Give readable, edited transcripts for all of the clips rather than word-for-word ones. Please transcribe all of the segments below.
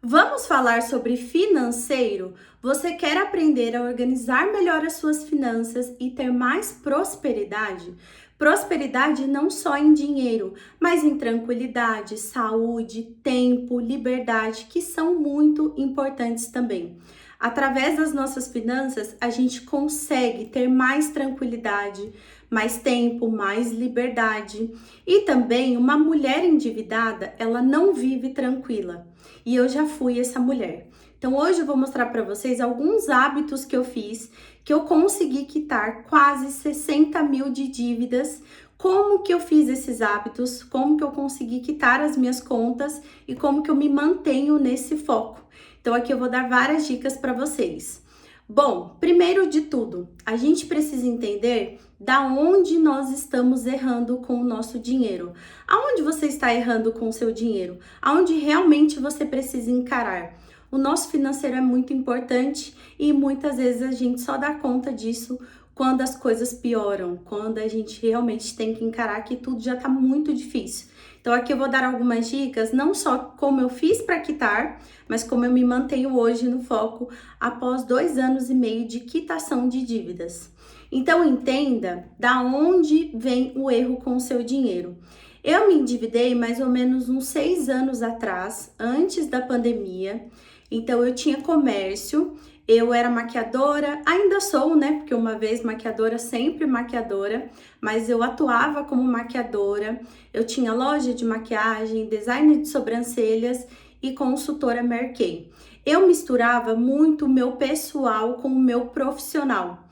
Vamos falar sobre financeiro? Você quer aprender a organizar melhor as suas finanças e ter mais prosperidade? Prosperidade não só em dinheiro, mas em tranquilidade, saúde, tempo, liberdade, que são muito importantes também. Através das nossas finanças, a gente consegue ter mais tranquilidade, mais tempo, mais liberdade. E também uma mulher endividada, ela não vive tranquila. E eu já fui essa mulher. Então hoje eu vou mostrar para vocês alguns hábitos que eu fiz, que eu consegui quitar quase 60 mil de dívidas. Como que eu fiz esses hábitos, como que eu consegui quitar as minhas contas e como que eu me mantenho nesse foco. Então aqui eu vou dar várias dicas para vocês. Bom, primeiro de tudo, a gente precisa entender da onde nós estamos errando com o nosso dinheiro. Aonde você está errando com o seu dinheiro? Aonde realmente você precisa encarar? O nosso financeiro é muito importante e muitas vezes a gente só dá conta disso quando as coisas pioram, quando a gente realmente tem que encarar que tudo já está muito difícil. Então aqui eu vou dar algumas dicas, não só como eu fiz para quitar, mas como eu me mantenho hoje no foco após 2 anos e meio de quitação de dívidas. Então entenda da onde vem o erro com o seu dinheiro. Eu me endividei mais ou menos uns 6 anos atrás, antes da pandemia. Então eu tinha comércio, eu era maquiadora, ainda sou, né? Porque uma vez maquiadora, sempre maquiadora, mas eu atuava como maquiadora. Eu tinha loja de maquiagem, design de sobrancelhas e consultora Mary Kay. Eu misturava muito o meu pessoal com o meu profissional.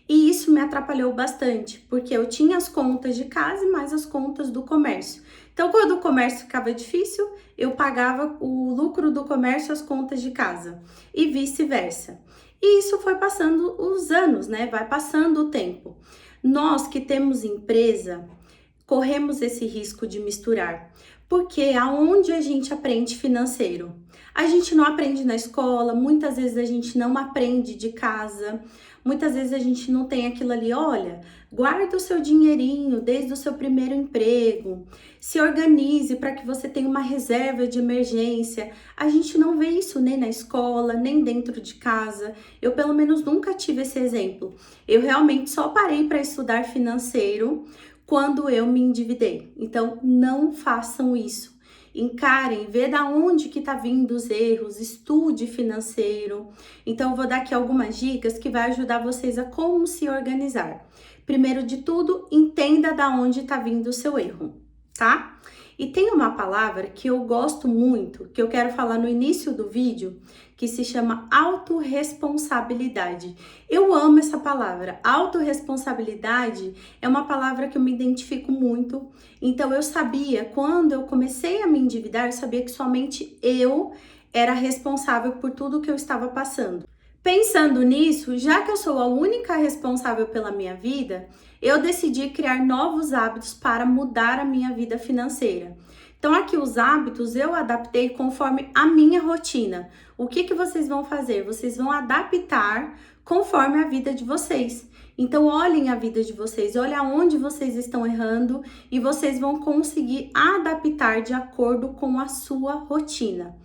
E isso me atrapalhou bastante, porque eu tinha as contas de casa e mais as contas do comércio. Então, quando o comércio ficava difícil, eu pagava o lucro do comércio às contas de casa e vice-versa. E isso foi passando os anos, né? Vai passando o tempo. Nós que temos empresa, corremos esse risco de misturar. Porque aonde a gente aprende financeiro? A gente não aprende na escola, muitas vezes a gente não aprende de casa, muitas vezes a gente não tem aquilo ali, olha, guarda o seu dinheirinho desde o seu primeiro emprego, se organize para que você tenha uma reserva de emergência. A gente não vê isso nem na escola, nem dentro de casa. Eu pelo menos nunca tive esse exemplo. Eu realmente só parei para estudar financeiro quando eu me endividei. Então, não façam isso. Encarem, vê da onde que tá vindo os erros, estude financeiro. Então, eu vou dar aqui algumas dicas que vai ajudar vocês a como se organizar. Primeiro de tudo, entenda da onde tá vindo o seu erro, tá? E tem uma palavra que eu gosto muito, que eu quero falar no início do vídeo, que se chama autorresponsabilidade. Eu amo essa palavra. Autorresponsabilidade é uma palavra que eu me identifico muito. Então eu sabia, quando eu comecei a me endividar, eu sabia que somente eu era responsável por tudo que eu estava passando. Pensando nisso, já que eu sou a única responsável pela minha vida, eu decidi criar novos hábitos para mudar a minha vida financeira. Então aqui os hábitos eu adaptei conforme a minha rotina. O que vocês vão fazer? Vocês vão adaptar conforme a vida de vocês. Então olhem a vida de vocês, olhem aonde vocês estão errando e vocês vão conseguir adaptar de acordo com a sua rotina.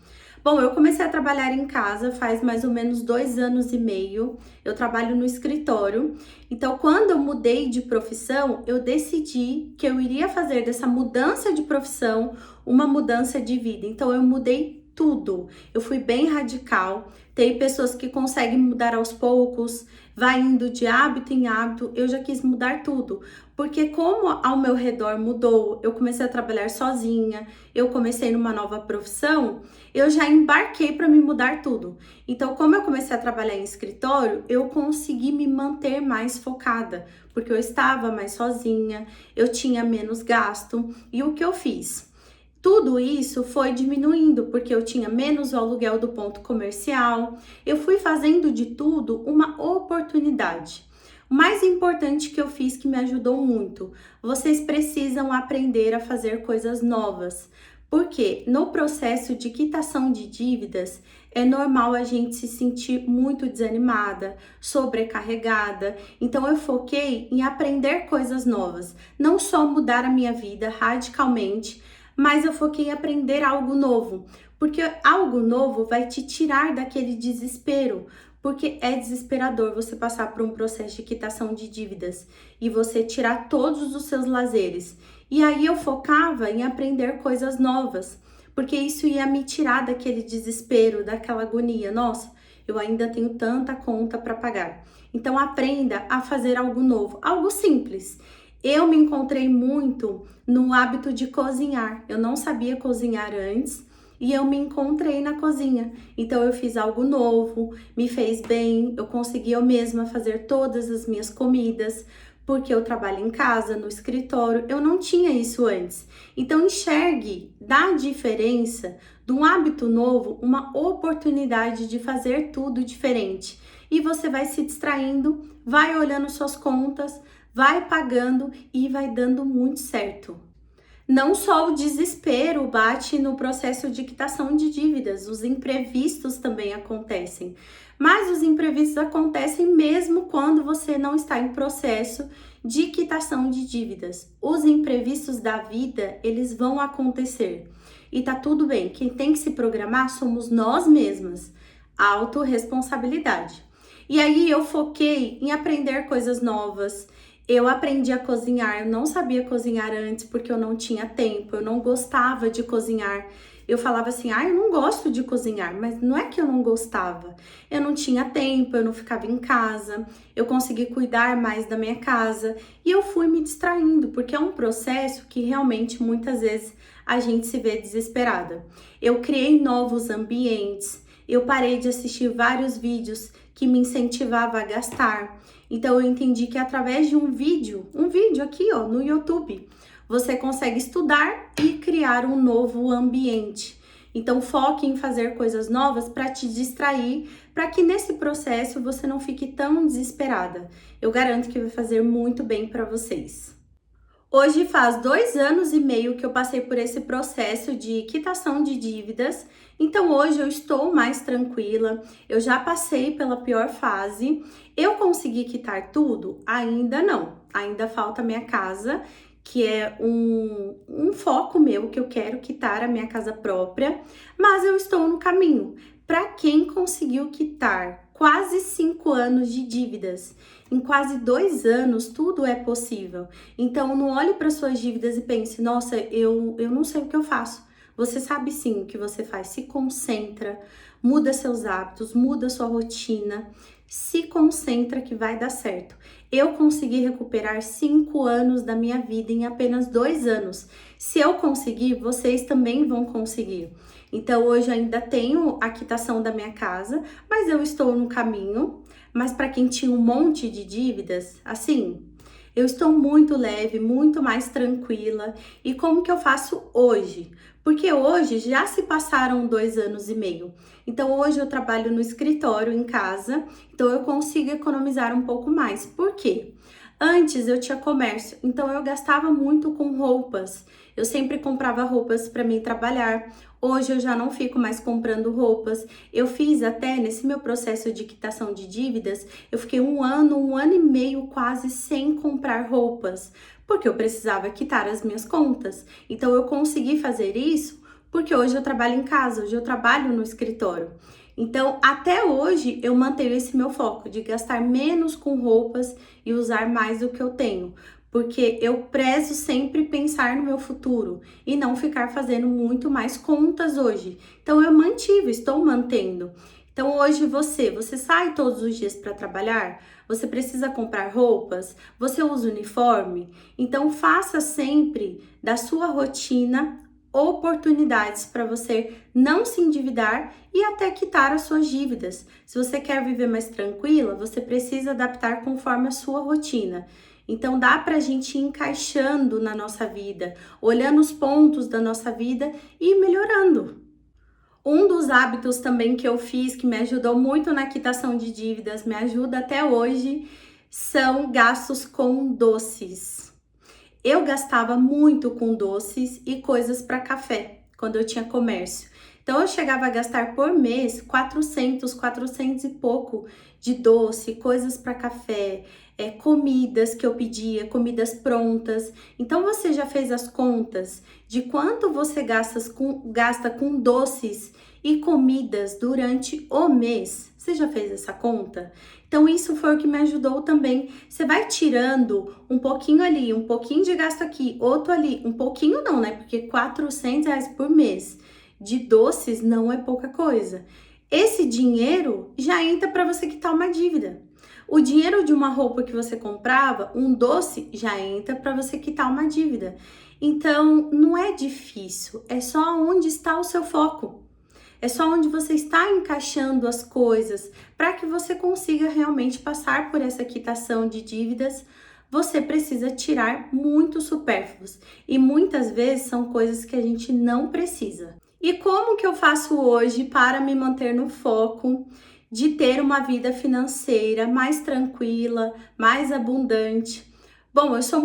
Bom, eu comecei a trabalhar em casa faz mais ou menos 2 anos e meio. Eu trabalho no escritório. Então, quando eu mudei de profissão, eu decidi que eu iria fazer dessa mudança de profissão uma mudança de vida. Então, eu mudei tudo. Eu fui bem radical. Tem pessoas que conseguem mudar aos poucos, vai indo de hábito em hábito. Eu já quis mudar tudo, porque como ao meu redor mudou, eu comecei a trabalhar sozinha, eu comecei numa nova profissão, eu já embarquei para me mudar tudo. Então, como eu comecei a trabalhar em escritório, eu consegui me manter mais focada, porque eu estava mais sozinha, eu tinha menos gasto. E o que eu fiz? Tudo isso foi diminuindo, porque eu tinha menos o aluguel do ponto comercial. Eu fui fazendo de tudo uma oportunidade. O mais importante que eu fiz, que me ajudou muito, vocês precisam aprender a fazer coisas novas. Porque no processo de quitação de dívidas, é normal a gente se sentir muito desanimada, sobrecarregada. Então eu foquei em aprender coisas novas, não só mudar a minha vida radicalmente, mas eu foquei em aprender algo novo, porque algo novo vai te tirar daquele desespero, porque é desesperador você passar por um processo de quitação de dívidas e você tirar todos os seus lazeres. E aí eu focava em aprender coisas novas, porque isso ia me tirar daquele desespero, daquela agonia. Nossa, eu ainda tenho tanta conta para pagar. Então aprenda a fazer algo novo, algo simples. Eu me encontrei muito no hábito de cozinhar. Eu não sabia cozinhar antes e eu me encontrei na cozinha. Então eu fiz algo novo, me fez bem, eu consegui eu mesma fazer todas as minhas comidas, porque eu trabalho em casa, no escritório, eu não tinha isso antes. Então enxergue da diferença de um hábito novo, uma oportunidade de fazer tudo diferente. E você vai se distraindo, vai olhando suas contas, vai pagando e vai dando muito certo. Não só o desespero bate no processo de quitação de dívidas, os imprevistos também acontecem. Mas os imprevistos acontecem mesmo quando você não está em processo de quitação de dívidas. Os imprevistos da vida, eles vão acontecer. E tá tudo bem, quem tem que se programar somos nós mesmas. Autorresponsabilidade. E aí eu foquei em aprender coisas novas. Eu aprendi a cozinhar, eu não sabia cozinhar antes porque eu não tinha tempo, eu não gostava de cozinhar. Eu falava assim, eu não gosto de cozinhar, mas não é que eu não gostava. Eu não tinha tempo, eu não ficava em casa, eu consegui cuidar mais da minha casa e eu fui me distraindo, porque é um processo que realmente muitas vezes a gente se vê desesperada. Eu criei novos ambientes, eu parei de assistir vários vídeos que me incentivavam a gastar. Então eu entendi que através de um vídeo aqui, ó, no YouTube, você consegue estudar e criar um novo ambiente. Então foque em fazer coisas novas para te distrair, para que nesse processo você não fique tão desesperada. Eu garanto que vai fazer muito bem para vocês. Hoje faz 2 anos e meio que eu passei por esse processo de quitação de dívidas, então hoje eu estou mais tranquila, eu já passei pela pior fase. Eu consegui quitar tudo? Ainda não, ainda falta minha casa, que é um foco meu, que eu quero quitar a minha casa própria, mas eu estou no caminho. Para quem conseguiu quitar quase 5 anos de dívidas, em quase 2 anos, tudo é possível. Então, não olhe para suas dívidas e pense, nossa, eu não sei o que eu faço. Você sabe sim o que você faz. Se concentra, muda seus hábitos, muda sua rotina, se concentra que vai dar certo. Eu consegui recuperar 5 anos da minha vida em apenas 2 anos. Se eu conseguir, vocês também vão conseguir. Então, hoje eu ainda tenho a quitação da minha casa, mas eu estou no caminho. Mas para quem tinha um monte de dívidas, assim, eu estou muito leve, muito mais tranquila. E como que eu faço hoje? Porque hoje já se passaram 2 anos e meio. Então hoje eu trabalho no escritório, em casa, então eu consigo economizar um pouco mais. Por quê? Antes eu tinha comércio, então eu gastava muito com roupas. Eu sempre comprava roupas para mim trabalhar. Hoje eu já não fico mais comprando roupas. Eu fiz até nesse meu processo de quitação de dívidas, eu fiquei 1 ano e meio quase sem comprar roupas, porque eu precisava quitar as minhas contas. Então eu consegui fazer isso porque hoje eu trabalho em casa, hoje eu trabalho no escritório. Então, até hoje eu mantenho esse meu foco de gastar menos com roupas e usar mais do que eu tenho, porque eu prezo sempre pensar no meu futuro e não ficar fazendo muito mais contas hoje. Então, eu estou mantendo. Então, hoje você sai todos os dias para trabalhar? Você precisa comprar roupas? Você usa uniforme? Então, faça sempre da sua rotina oportunidades para você não se endividar e até quitar as suas dívidas. Se você quer viver mais tranquila, você precisa adaptar conforme a sua rotina. Então dá para a gente ir encaixando na nossa vida, olhando os pontos da nossa vida e melhorando. Um dos hábitos também que eu fiz, que me ajudou muito na quitação de dívidas, me ajuda até hoje, são gastos com doces. Eu gastava muito com doces e coisas para café quando eu tinha comércio. Então eu chegava a gastar por mês 400 e pouco de doce, coisas para café, comidas que eu pedia, comidas prontas. Então você já fez as contas de quanto você gasta com doces e comidas durante o mês? Você já fez essa conta? Então isso foi o que me ajudou também. Você vai tirando um pouquinho ali, um pouquinho de gasto aqui, outro ali, um pouquinho não, né? Porque R$ 400 por mês de doces não é pouca coisa. Esse dinheiro já entra para você quitar uma dívida. O dinheiro de uma roupa que você comprava, um doce, já entra para você quitar uma dívida. Então, não é difícil, é só onde está o seu foco. É só onde você está encaixando as coisas para que você consiga realmente passar por essa quitação de dívidas. Você precisa tirar muitos supérfluos e muitas vezes são coisas que a gente não precisa. E como que eu faço hoje para me manter no foco de ter uma vida financeira mais tranquila, mais abundante? Bom, eu sou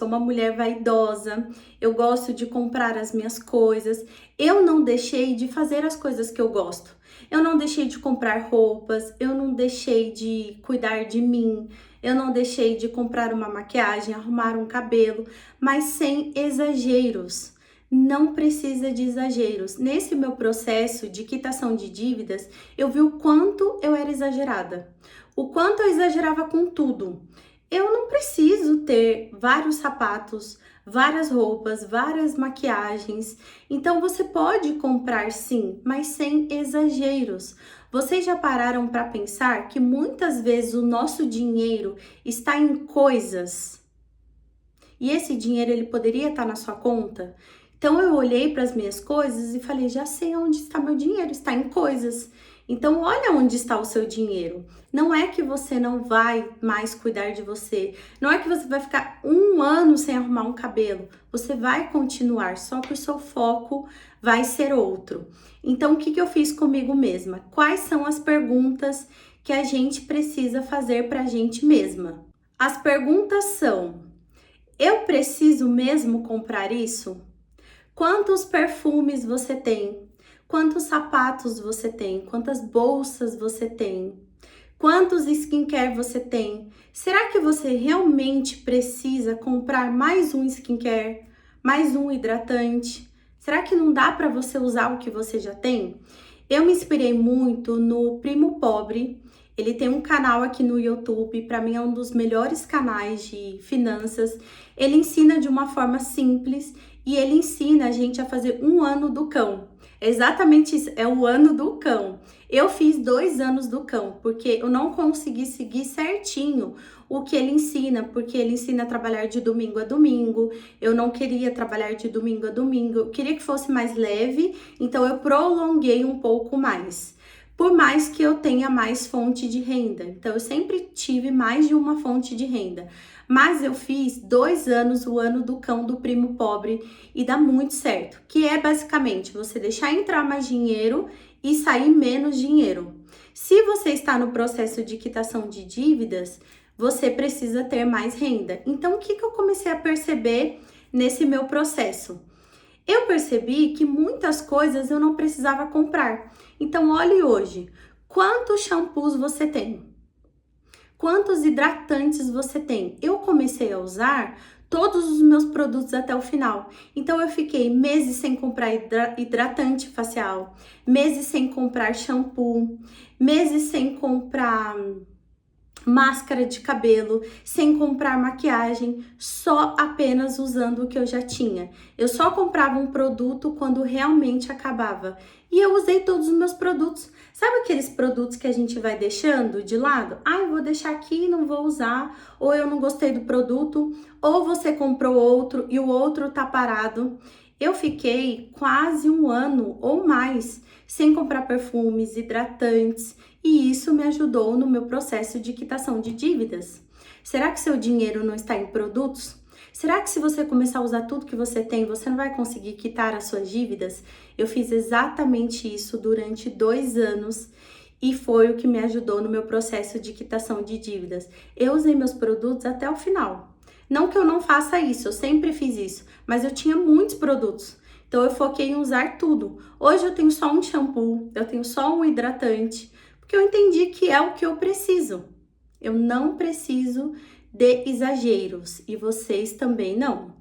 uma mulher vaidosa, eu gosto de comprar as minhas coisas, eu não deixei de fazer as coisas que eu gosto. Eu não deixei de comprar roupas, eu não deixei de cuidar de mim, eu não deixei de comprar uma maquiagem, arrumar um cabelo, mas sem exageros. Não precisa de exageros. Nesse meu processo de quitação de dívidas, eu vi o quanto eu era exagerada, o quanto eu exagerava com tudo. Eu não preciso ter vários sapatos, várias roupas, várias maquiagens. Então você pode comprar sim, mas sem exageros. Vocês já pararam para pensar que muitas vezes o nosso dinheiro está em coisas e esse dinheiro ele poderia estar na sua conta? Então eu olhei para as minhas coisas e falei, já sei onde está meu dinheiro, está em coisas. Então olha onde está o seu dinheiro. Não é que você não vai mais cuidar de você, não é que você vai ficar um ano sem arrumar um cabelo. Você vai continuar, só que o seu foco vai ser outro. Então o que eu fiz comigo mesma? Quais são as perguntas que a gente precisa fazer para a gente mesma? As perguntas são: eu preciso mesmo comprar isso? Quantos perfumes você tem? Quantos sapatos você tem? Quantas bolsas você tem? Quantos skincare você tem? Será que você realmente precisa comprar mais um skincare? Mais um hidratante? Será que não dá para você usar o que você já tem? Eu me inspirei muito no Primo Pobre. Ele tem um canal aqui no YouTube, para mim é um dos melhores canais de finanças. Ele ensina de uma forma simples e ele ensina a gente a fazer um ano do cão. É exatamente isso, é o ano do cão. Eu fiz 2 anos do cão, porque eu não consegui seguir certinho o que ele ensina, porque ele ensina a trabalhar de domingo a domingo. Eu não queria trabalhar de domingo a domingo, eu queria que fosse mais leve, então eu prolonguei um pouco mais. Por mais que eu tenha mais fonte de renda. Então, eu sempre tive mais de uma fonte de renda. Mas eu fiz 2 anos, o ano do cão do Primo Pobre, e dá muito certo. Que é basicamente você deixar entrar mais dinheiro e sair menos dinheiro. Se você está no processo de quitação de dívidas, você precisa ter mais renda. Então, o que eu comecei a perceber nesse meu processo? Eu percebi que muitas coisas eu não precisava comprar. Então, olhe hoje, quantos shampoos você tem? Quantos hidratantes você tem? Eu comecei a usar todos os meus produtos até o final. Então, eu fiquei meses sem comprar hidratante facial, meses sem comprar shampoo, meses sem comprar máscara de cabelo, sem comprar maquiagem, só apenas usando o que eu já tinha. Eu só comprava um produto quando realmente acabava. E eu usei todos os meus produtos. Sabe aqueles produtos que a gente vai deixando de lado? Ah, eu vou deixar aqui e não vou usar. Ou eu não gostei do produto. Ou você comprou outro e o outro tá parado. Eu fiquei quase um ano ou mais sem comprar perfumes, hidratantes, e isso me ajudou no meu processo de quitação de dívidas. Será que seu dinheiro não está em produtos? Será que se você começar a usar tudo que você tem, você não vai conseguir quitar as suas dívidas? Eu fiz exatamente isso durante 2 anos e foi o que me ajudou no meu processo de quitação de dívidas. Eu usei meus produtos até o final. Não que eu não faça isso, eu sempre fiz isso, mas eu tinha muitos produtos. Então eu foquei em usar tudo. Hoje eu tenho só um shampoo, eu tenho só um hidratante, porque eu entendi que é o que eu preciso. Eu não preciso de exageros e vocês também não.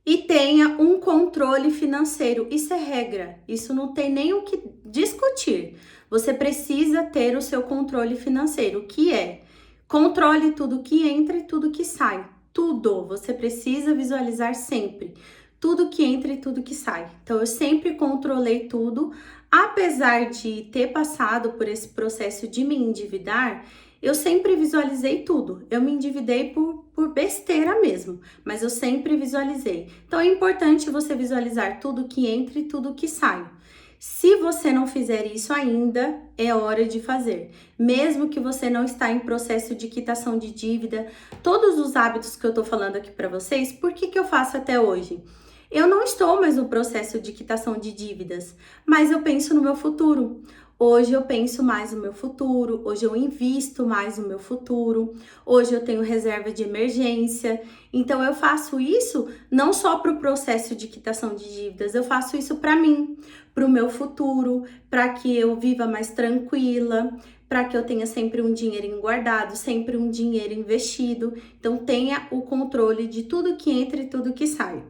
E tenha um controle financeiro, isso é regra, isso não tem nem o que discutir. Você precisa ter o seu controle financeiro, que é controle tudo que entra e tudo que sai. Tudo, você precisa visualizar sempre. Tudo que entra e tudo que sai. Então, eu sempre controlei tudo, apesar de ter passado por esse processo de me endividar, eu sempre visualizei tudo. Eu me endividei por besteira mesmo, mas eu sempre visualizei. Então é importante você visualizar tudo que entra e tudo que sai. Se você não fizer isso ainda, é hora de fazer. Mesmo que você não está em processo de quitação de dívida, todos os hábitos que eu tô falando aqui para vocês, por que eu faço até hoje? Eu não estou mais no processo de quitação de dívidas, mas eu penso no meu futuro. Hoje eu penso mais no meu futuro, hoje eu invisto mais no meu futuro, hoje eu tenho reserva de emergência. Então eu faço isso não só para o processo de quitação de dívidas, eu faço isso para mim, para o meu futuro, para que eu viva mais tranquila, para que eu tenha sempre um dinheirinho guardado, sempre um dinheiro investido. Então tenha o controle de tudo que entra e tudo que sai.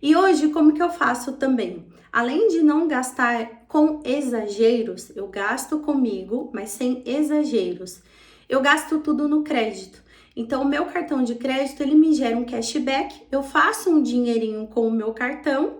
E hoje, como que eu faço também? Além de não gastar com exageros, eu gasto comigo, mas sem exageros. Eu gasto tudo no crédito. Então, o meu cartão de crédito, ele me gera um cashback, eu faço um dinheirinho com o meu cartão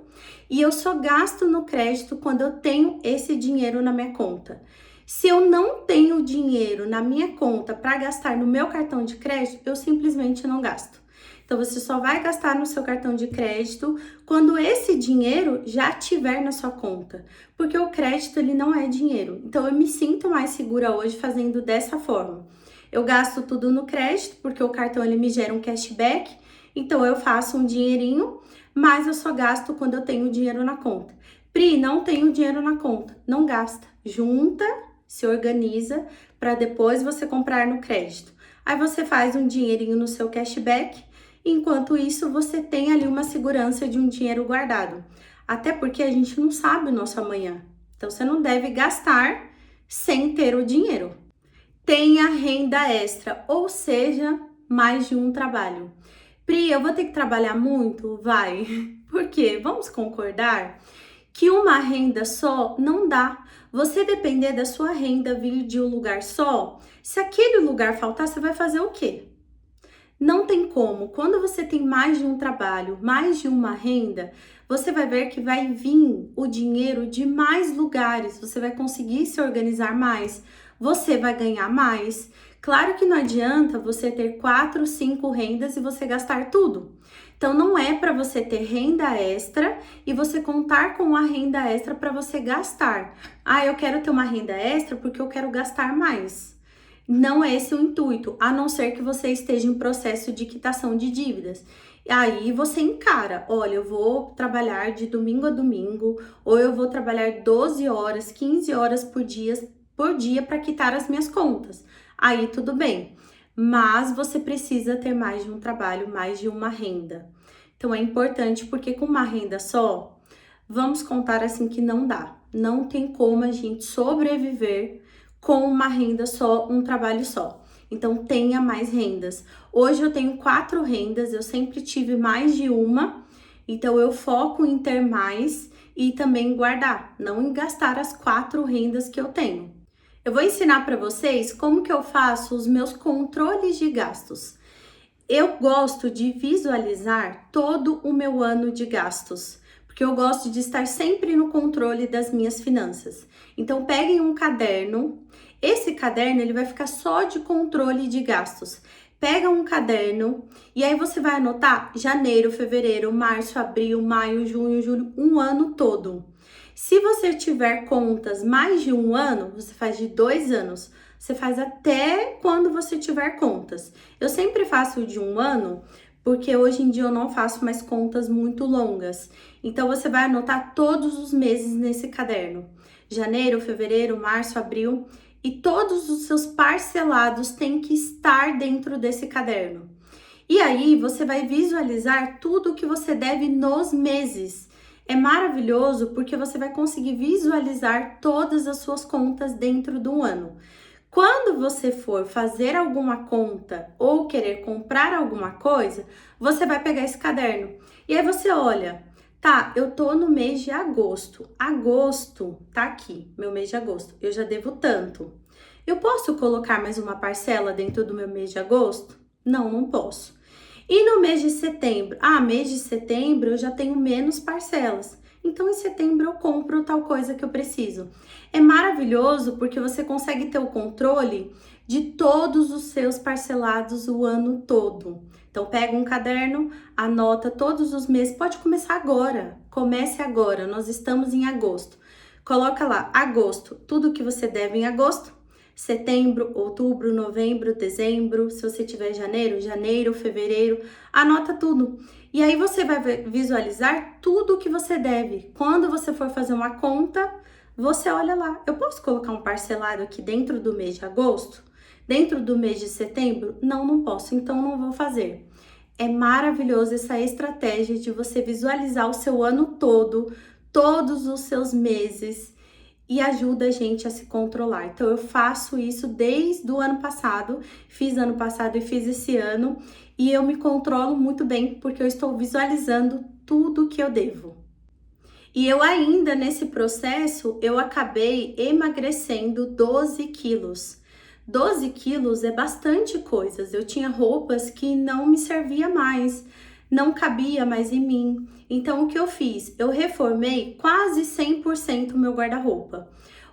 e eu só gasto no crédito quando eu tenho esse dinheiro na minha conta. Se eu não tenho dinheiro na minha conta para gastar no meu cartão de crédito, eu simplesmente não gasto. Então, você só vai gastar no seu cartão de crédito quando esse dinheiro já estiver na sua conta, porque o crédito ele não é dinheiro. Então, eu me sinto mais segura hoje fazendo dessa forma. Eu gasto tudo no crédito, porque o cartão ele me gera um cashback, então eu faço um dinheirinho, mas eu só gasto quando eu tenho dinheiro na conta. Pri, não tenho dinheiro na conta, não gasta. Junta, se organiza para depois você comprar no crédito. Aí você faz um dinheirinho no seu cashback. Enquanto isso, você tem ali uma segurança de um dinheiro guardado. Até porque a gente não sabe o nosso amanhã. Então, você não deve gastar sem ter o dinheiro. Tenha renda extra, ou seja, mais de um trabalho. Pri, eu vou ter que trabalhar muito? Vai. Por quê? Vamos concordar que uma renda só não dá. Você depender da sua renda vir de um lugar só, se aquele lugar faltar, você vai fazer o quê? Não tem como. Quando você tem mais de um trabalho, mais de uma renda, você vai ver que vai vir o dinheiro de mais lugares. Você vai conseguir se organizar mais. Você vai ganhar mais. Claro que não adianta você ter 4, 5 rendas e você gastar tudo. Então, não é para você ter renda extra e você contar com a renda extra para você gastar. Ah, eu quero ter uma renda extra porque eu quero gastar mais. Não é esse o intuito, a não ser que você esteja em processo de quitação de dívidas. E aí você encara, olha, eu vou trabalhar de domingo a domingo, ou eu vou trabalhar 12 horas, 15 horas por dia para quitar as minhas contas. Aí tudo bem, mas você precisa ter mais de um trabalho, mais de uma renda. Então é importante porque com uma renda só, vamos contar assim que não dá. Não tem como a gente sobreviver com uma renda só, um trabalho só. Então, tenha mais rendas. Hoje eu tenho 4 rendas, eu sempre tive mais de uma, então eu foco em ter mais e também guardar, não em gastar as 4 rendas que eu tenho. Eu vou ensinar para vocês como que eu faço os meus controles de gastos. Eu gosto de visualizar todo o meu ano de gastos, porque eu gosto de estar sempre no controle das minhas finanças. Então, peguem um caderno. Esse caderno ele vai ficar só de controle de gastos. Pega um caderno e aí você vai anotar janeiro, fevereiro, março, abril, maio, junho, julho, um ano todo. Se você tiver contas mais de um ano, você faz de 2 anos. Você faz até quando você tiver contas. Eu sempre faço de um ano, porque hoje em dia eu não faço mais contas muito longas. Então, você vai anotar todos os meses nesse caderno. Janeiro, fevereiro, março, abril. E todos os seus parcelados têm que estar dentro desse caderno. E aí, você vai visualizar tudo que você deve nos meses. É maravilhoso porque você vai conseguir visualizar todas as suas contas dentro do ano. Quando você for fazer alguma conta ou querer comprar alguma coisa, você vai pegar esse caderno. E aí você olha, tá, eu tô no mês de agosto. Agosto tá aqui, meu mês de agosto. Eu já devo tanto. Eu posso colocar mais uma parcela dentro do meu mês de agosto? Não, não posso. E no mês de setembro? Ah, mês de setembro eu já tenho menos parcelas. Então, em setembro eu compro tal coisa que eu preciso. É maravilhoso porque você consegue ter o controle de todos os seus parcelados o ano todo. Então, pega um caderno, anota todos os meses. Pode começar agora. Comece agora. Nós estamos em agosto. Coloca lá, agosto, tudo que você deve em agosto. Setembro, outubro, novembro, dezembro, se você tiver janeiro, janeiro, fevereiro, anota tudo. E aí você vai visualizar tudo que você deve. Quando você for fazer uma conta, você olha lá. Eu posso colocar um parcelado aqui dentro do mês de agosto? Dentro do mês de setembro? Não, não posso, então não vou fazer. É maravilhoso essa estratégia de você visualizar o seu ano todo, todos os seus meses, e ajuda a gente a se controlar. Então, eu faço isso desde o ano passado, fiz ano passado e fiz esse ano, e eu me controlo muito bem, porque eu estou visualizando tudo que eu devo. E eu ainda, nesse processo, eu acabei emagrecendo 12 quilos. 12 quilos é bastante coisas. Eu tinha roupas que não me servia mais, não cabia mais em mim. Então, o que eu fiz? Eu reformei quase 100% o meu guarda-roupa.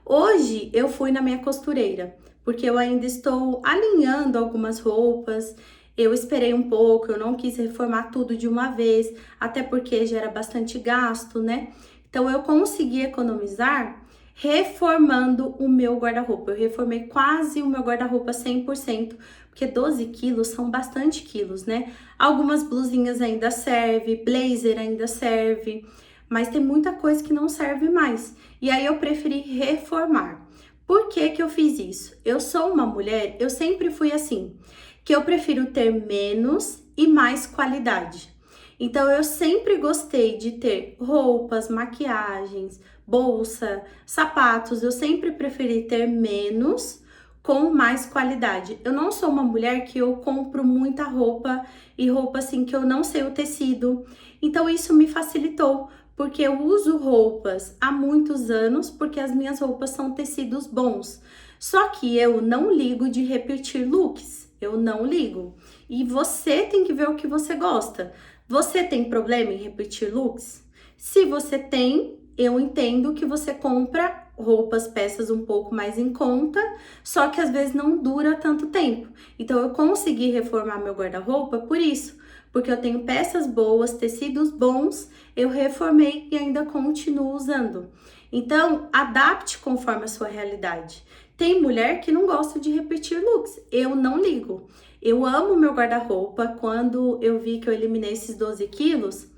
Hoje, eu fui na minha costureira, porque eu ainda estou alinhando algumas roupas. Eu esperei um pouco, eu não quis reformar tudo de uma vez, até porque gera bastante gasto, né? Então, eu consegui economizar reformando o meu guarda-roupa. Eu reformei quase o meu guarda-roupa 100%, porque 12 quilos são bastante quilos, né? Algumas blusinhas ainda serve, blazer ainda serve, mas tem muita coisa que não serve mais. E aí eu preferi reformar. Por que que eu fiz isso? Eu sou uma mulher, eu sempre fui assim, que eu prefiro ter menos e mais qualidade. Então, eu sempre gostei de ter roupas, maquiagens, bolsa, sapatos. Eu sempre preferi ter menos com mais qualidade. Eu não sou uma mulher que eu compro muita roupa e roupa assim que eu não sei o tecido. Então, isso me facilitou, porque eu uso roupas há muitos anos, porque as minhas roupas são tecidos bons. Só que eu não ligo de repetir looks. Eu não ligo. E você tem que ver o que você gosta. Você tem problema em repetir looks? Se você tem, eu entendo que você compra roupas, peças um pouco mais em conta, só que às vezes não dura tanto tempo. Então eu consegui reformar meu guarda-roupa por isso, porque eu tenho peças boas, tecidos bons, eu reformei e ainda continuo usando. Então, adapte conforme a sua realidade. Tem mulher que não gosta de repetir looks, eu não ligo. Eu amo meu guarda-roupa. Quando eu vi que eu eliminei esses 12 quilos,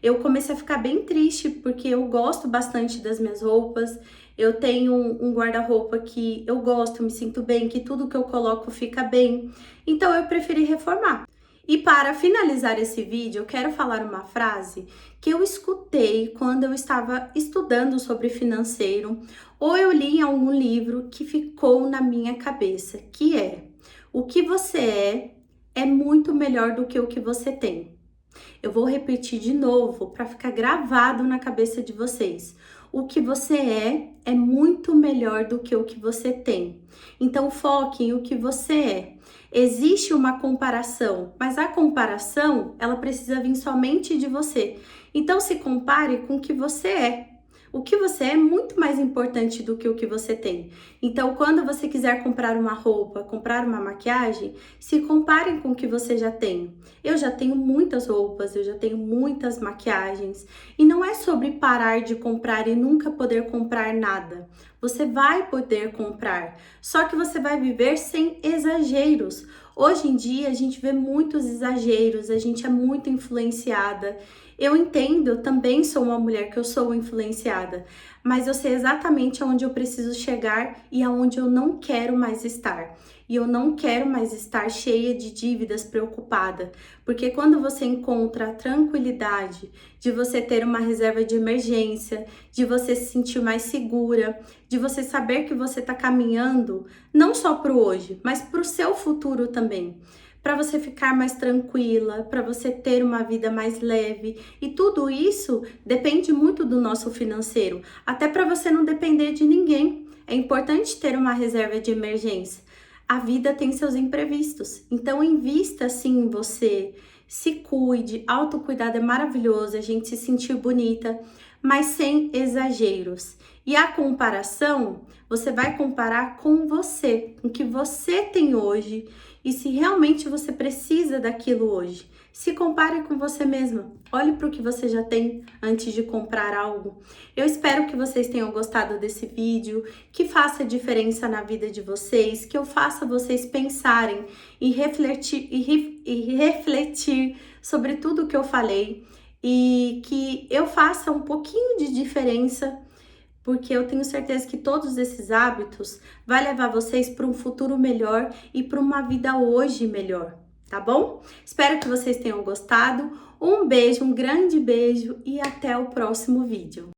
eu comecei a ficar bem triste, porque eu gosto bastante das minhas roupas. Eu tenho um guarda-roupa que eu gosto, me sinto bem, que tudo que eu coloco fica bem. Então, eu preferi reformar. E para finalizar esse vídeo, eu quero falar uma frase que eu escutei quando eu estava estudando sobre financeiro, ou eu li em algum livro que ficou na minha cabeça, que é: o que você é muito melhor do que o que você tem. Eu vou repetir de novo para ficar gravado na cabeça de vocês. O que você é muito melhor do que o que você tem. Então foque em o que você é. Existe uma comparação, mas a comparação, ela precisa vir somente de você. Então se compare com o que você é. O que você é muito mais importante do que o que você tem. Então, quando você quiser comprar uma roupa, comprar uma maquiagem, se compare com o que você já tem. Eu já tenho muitas roupas, eu já tenho muitas maquiagens. E não é sobre parar de comprar e nunca poder comprar nada. Você vai poder comprar, só que você vai viver sem exageros. Hoje em dia a gente vê muitos exageros, a gente é muito influenciada. Eu entendo, eu também sou uma mulher que eu sou influenciada, mas eu sei exatamente aonde eu preciso chegar e aonde eu não quero mais estar. E eu não quero mais estar cheia de dívidas, preocupada, porque quando você encontra a tranquilidade de você ter uma reserva de emergência, de você se sentir mais segura, de você saber que você está caminhando não só para o hoje, mas para o seu futuro também, para você ficar mais tranquila, para você ter uma vida mais leve. E tudo isso depende muito do nosso financeiro, até para você não depender de ninguém. É importante ter uma reserva de emergência. A vida tem seus imprevistos, então invista sim em você, se cuide, autocuidado é maravilhoso, a gente se sentir bonita, mas sem exageros. E a comparação, você vai comparar com você, com o que você tem hoje e se realmente você precisa daquilo hoje. Se compare com você mesma. Olhe para o que você já tem antes de comprar algo. Eu espero que vocês tenham gostado desse vídeo, que faça diferença na vida de vocês, que eu faça vocês pensarem e refletir sobre tudo que eu falei e que eu faça um pouquinho de diferença, porque eu tenho certeza que todos esses hábitos vai levar vocês para um futuro melhor e para uma vida hoje melhor, tá bom? Espero que vocês tenham gostado. Um beijo, um grande beijo e até o próximo vídeo.